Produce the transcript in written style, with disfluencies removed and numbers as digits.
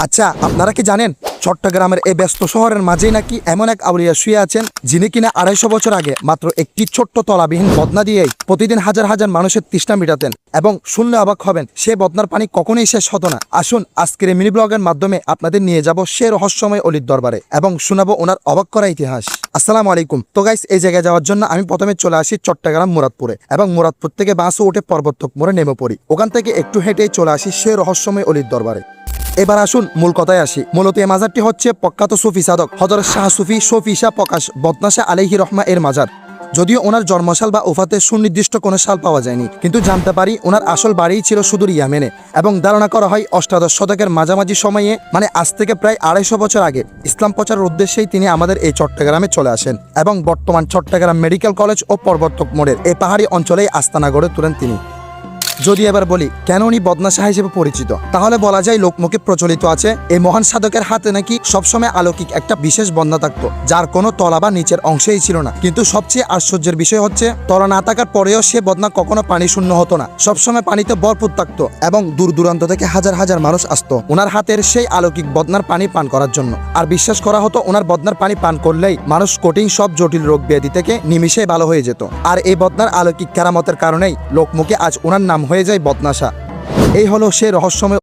আচ্ছা, আপনারা কি জানেন চট্টগ্রামের এই ব্যস্ত শহরের মাঝেই নাকি এমন এক আউলিয়া শুয়ে আছেন যিনি কিনা 250 বছর আগে মাত্র একটি ছোট্ট তলাবিহীন বদনা দিয়েই প্রতিদিন হাজার হাজার মানুষের তৃষ্ণা মেটাতেন। এবং শুনলে অবাক হবেন, সে বদনার পানি কখনোই শেষ হতো না। আসুন আজকের এই মিনি ব্লগের মাধ্যমে আপনাদের নিয়ে যাব সে রহস্যময় অলির দরবারে এবং শোনাবো ওনার অবাক করা ইতিহাস। আসসালামু আলাইকুম। তো গাইস, এই জায়গায় যাওয়ার জন্য আমি প্রথমে চলে আসি চট্টগ্রাম মুরাদপুরে এবং মুরাদপুর থেকে বাসও উঠে পর্বতক মোড়ে নেমে পড়ি। ওখান থেকে একটু হেঁটেই চলে আসি সে রহস্যময় অলির দরবারে। এবার আসুন মূল কথায় আসি। মূলত এই মাজারটি হচ্ছে প্রখ্যাত সুফি সাধক হযরত শাহ সুফি শফি শাহ প্রকাশ বদনা শাহ আলাইহি রহমা এর মাজার। যদিও ওনার জন্মসাল বা ওফাতের সুনির্দিষ্ট কোনো সাল পাওয়া যায়নি, কিন্তু জানতে পারি ওনার আসল বাড়িই ছিল সুদূর ইয়ামেনে এবং ধারণা করা হয় অষ্টাদশ শতকের মাঝামাঝি সময়ে, মানে আজ থেকে প্রায় 250 বছর আগে ইসলাম প্রচারের উদ্দেশ্যেই তিনি আমাদের এই চট্টগ্রামে চলে আসেন এবং বর্তমান চট্টগ্রাম মেডিকেল কলেজ ও পর্বতক মোড়ের এই পাহাড়ি অঞ্চলেই আস্তানা গড়ে তোলেন তিনি। যদি এবার বলি কেন উনি বদনা শাহ হিসেবে পরিচিত, তাহলে বলা যায় লোকমুখে প্রচলিত আছে এই মহান সাধকের হাতে নাকি সবসময় অলৌকিক একটা বিশেষ বদনা থাকতো, যার কোনো তলা বা নিচের অংশেই ছিল না। কিন্তু সবচেয়ে আশ্চর্যের বিষয় হচ্ছে তলা না থাকার পরেও সে বদনা কখনো পানি শূন্য হতো না, সবসময় পানিতে ভরপুর থাকতো এবং দূর দূরান্ত থেকে হাজার হাজার মানুষ আসতো ওনার হাতের সেই অলৌকিক বদনার পানি পান করার জন্য। আর বিশ্বাস করা হতো ওনার বদনার পানি পান করলেই মানুষ কঠিন সব জটিল রোগ ব্যাধি থেকে নিমিষেই ভালো হয়ে যেত। আর এই বদনার অলৌকিক কেরামতের কারণেই লোকমুখে আজ ওনার নাম হয়ে যায় বদনা শাহ। এই হলো সে রহস্যময়